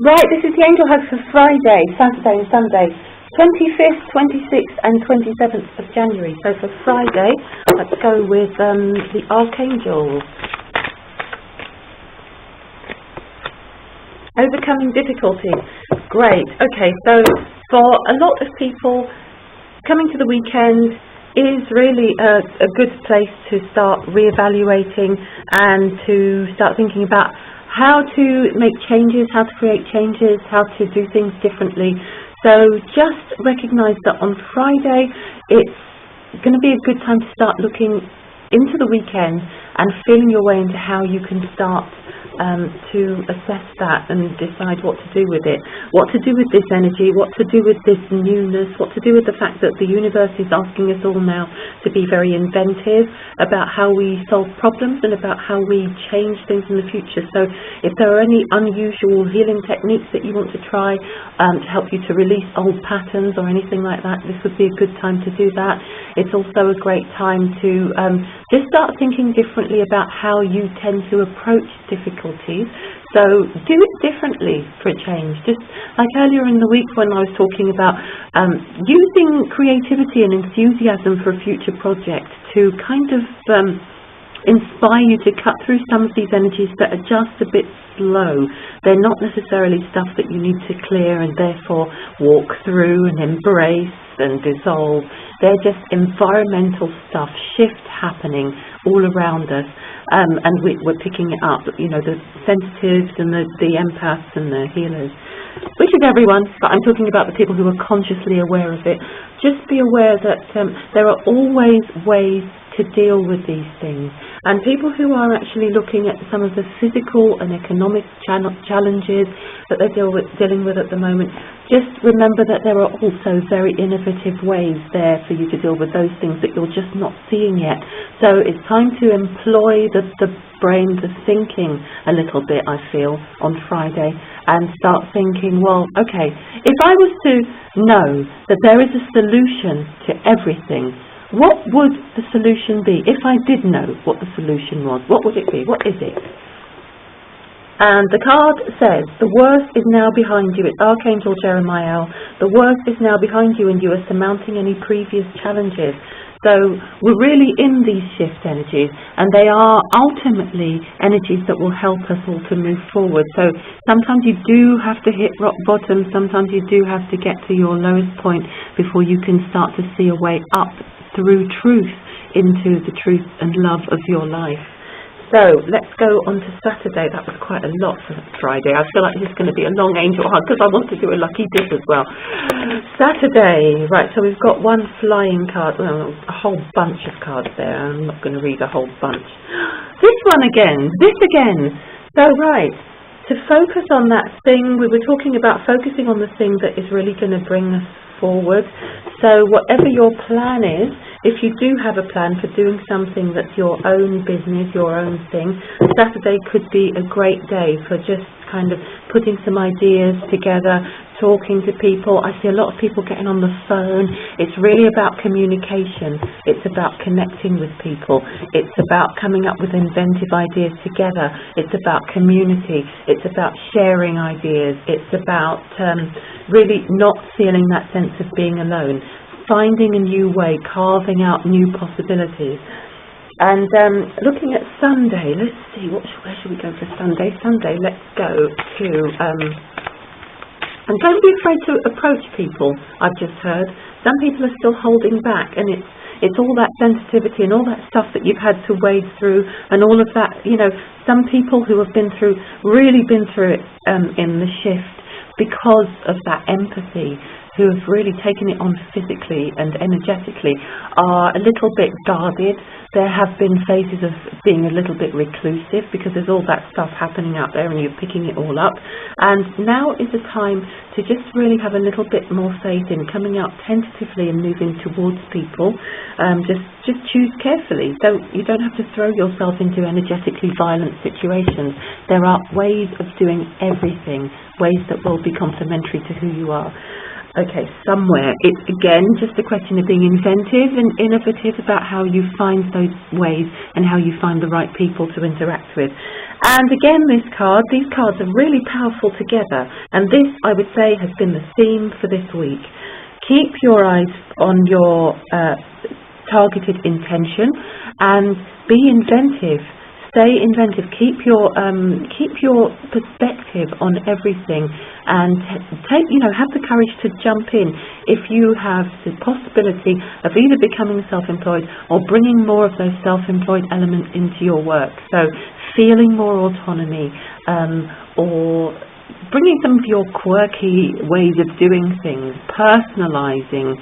Right, this is the Angel Hug for Friday, Saturday and Sunday, 25th, 26th and 27th of January. So for Friday, let's go with the Archangels. Overcoming difficulties. Great. Okay, so for a lot of people, coming to the weekend is really a good place to start reevaluating and to start thinking about how to make changes, how to create changes, how to do things differently. So just recognise that on Friday it's going to be a good time to start looking into the weekend and feeling your way into how you can start to assess that and decide what to do with it, what to do with this energy, what to do with this newness, what to do with the fact that the universe is asking us all now to be very inventive about how we solve problems and about how we change things in the future. So if there are any unusual healing techniques that you want to try to help you to release old patterns or anything like that, this would be a good time to do that. It's also a great time to just start thinking differently about how you tend to approach difficulties. So do it differently for a change. Just like earlier in the week when I was talking about using creativity and enthusiasm for a future project to kind of inspire you to cut through some of these energies that are just a bit slow. They're not necessarily stuff that you need to clear and therefore walk through and embrace and dissolve. They're just environmental stuff, shift happening all around us, and we're picking it up, you know, the sensitives and the empaths and the healers, which is everyone, but I'm talking about the people who are consciously aware of it. Just be aware that there are always ways to deal with these things, and people who are actually looking at some of the physical and economic challenges that they're dealing with at the moment, just remember that there are also very innovative ways there for you to deal with those things that you're just not seeing yet. So it's time to employ the brain, the thinking a little bit, I feel, on Friday, and start thinking, well, okay, if I was to know that there is a solution to everything, what would the solution be? If I did know what the solution was, what would it be? What is it? And the card says, the worst is now behind you. It's Archangel Jeremiah. The worst is now behind you and you are surmounting any previous challenges. So we're really in these shift energies, and they are ultimately energies that will help us all to move forward. So sometimes you do have to hit rock bottom, sometimes you do have to get to your lowest point before you can start to see a way up through truth into the truth and love of your life. So let's go on to Saturday. That was quite a lot for Friday. I feel like this is going to be a long angel hug because I want to do a lucky dip as well. Saturday, right, so we've got one flying card, well, a whole bunch of cards there. I'm not going to read a whole bunch. This one again, this again. So right, to focus on that thing, we were talking about focusing on the thing that is really going to bring us forward. So whatever your plan is, if you do have a plan for doing something that's your own business, your own thing, Saturday could be a great day for just kind of putting some ideas together, talking to people. I see a lot of people getting on the phone. It's really about communication. It's about connecting with people. It's about coming up with inventive ideas together. It's about community. It's about sharing ideas. It's about really not feeling that sense of being alone, finding a new way, carving out new possibilities. And looking at Sunday, let's see, where should we go for Sunday? Sunday, let's go to, and don't be afraid to approach people, I've just heard. Some people are still holding back, and it's all that sensitivity and all that stuff that you've had to wade through, and all of that, you know, some people who have really been through it in the shift because of that empathy, who have really taken it on physically and energetically, are a little bit guarded. There have been phases of being a little bit reclusive because there's all that stuff happening out there and you're picking it all up. And now is the time to just really have a little bit more faith in coming out tentatively and moving towards people. Just choose carefully. You don't have to throw yourself into energetically violent situations. There are ways of doing everything, ways that will be complementary to who you are. Okay, somewhere. It's, again, just a question of being inventive and innovative about how you find those ways and how you find the right people to interact with. And again, these cards are really powerful together, and this, I would say, has been the theme for this week. Keep your eyes on your targeted intention and be inventive. Stay inventive. Keep your perspective on everything, and have the courage to jump in if you have the possibility of either becoming self-employed or bringing more of those self-employed elements into your work. So feeling more autonomy, or bringing some of your quirky ways of doing things, personalizing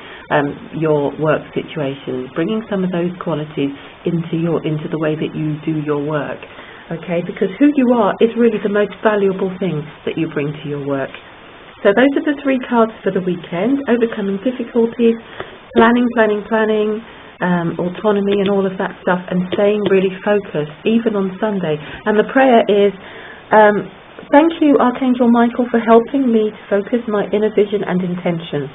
your work situations, bringing some of those qualities into the way that you do your work. Okay, because who you are is really the most valuable thing that you bring to your work. So those are the 3 cards for the weekend: overcoming difficulties, planning, autonomy and all of that stuff, and staying really focused even on Sunday. And the prayer is, thank you, Archangel Michael, for helping me to focus my inner vision and intention.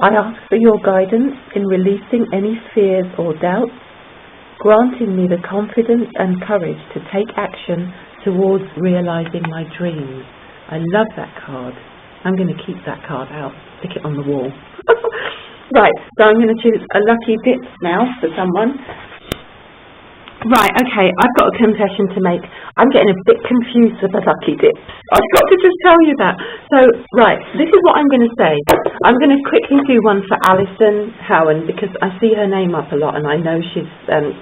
I ask for your guidance in releasing any fears or doubts, granting me the confidence and courage to take action towards realizing my dreams. I love that card. I'm going to keep that card out, stick it on the wall. Right, so I'm going to choose a lucky dip now for someone. Right, okay, I've got a confession to make. I'm getting a bit confused with the lucky dips. I've got to just tell you that. So, right, this is what I'm going to say. I'm going to quickly do one for Alison Howen, because I see her name up a lot and I know she's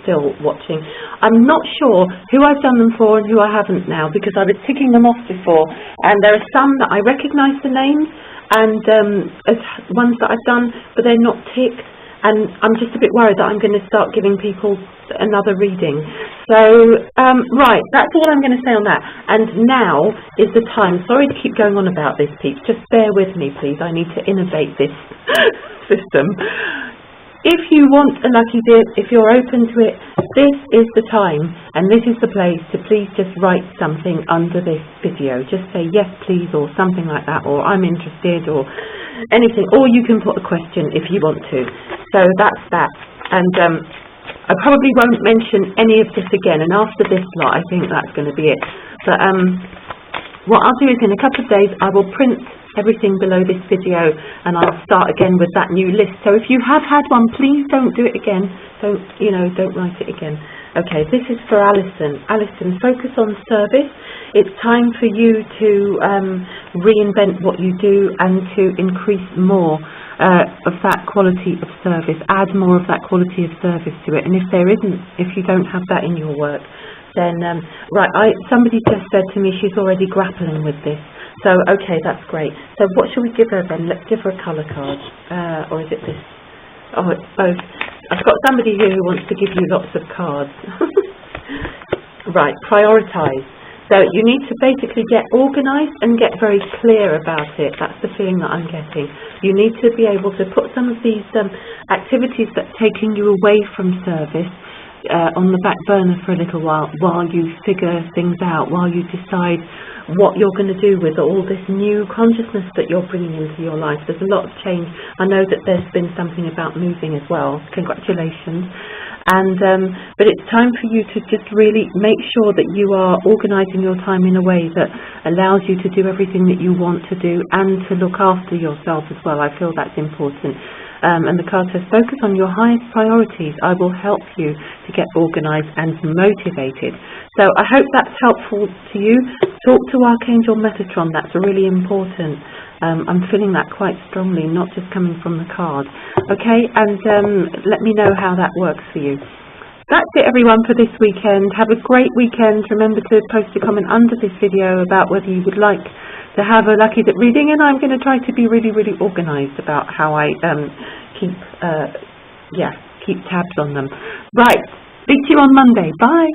still watching. I'm not sure who I've done them for and who I haven't now, because I was ticking them off before, and there are some that I recognise the names, and as ones that I've done, but they're not ticked. And I'm just a bit worried that I'm going to start giving people another reading. So, right, that's all I'm going to say on that. And now is the time. Sorry to keep going on about this, peeps. Just bear with me, please. I need to innovate this system. If you want a lucky dip, if you're open to it, this is the time and this is the place to please just write something under this video. Just say yes, please, or something like that, or I'm interested, or anything, or you can put a question if you want to. So that's that. And I probably won't mention any of this again, and after this lot I think that's going to be it. But what I'll do is in a couple of days I will print everything below this video and I'll start again with that new list. So if you have had one, please don't do it again. So, don't write it again. Okay, this is for Alison. Alison, focus on service. It's time for you to reinvent what you do and to increase more of that quality of service, add more of that quality of service to it. And if you don't have that in your work, then, somebody just said to me she's already grappling with this. So, okay, that's great. So what shall we give her then? Let's give her a colour card. Or is it this? Oh, it's both. I've got somebody here who wants to give you lots of cards. Right, prioritise. So you need to basically get organised and get very clear about it. That's the feeling that I'm getting. You need to be able to put some of these activities that are taking you away from service on the back burner for a little while you figure things out, while you decide what you're going to do with all this new consciousness that you're bringing into your life. There's a lot of change. I know that there's been something about moving as well. Congratulations. And but it's time for you to just really make sure that you are organising your time in a way that allows you to do everything that you want to do and to look after yourself as well. I feel that's important. And the card says, focus on your highest priorities. I will help you to get organised and motivated. So I hope that's helpful to you. Talk to Archangel Metatron. That's really important. I'm feeling that quite strongly, not just coming from the card. Okay, and let me know how that works for you. That's it, everyone, for this weekend. Have a great weekend. Remember to post a comment under this video about whether you would like to have a lucky dip reading, and I'm going to try to be really, really organised about how I keep tabs on them. Right, speak to you on Monday. Bye.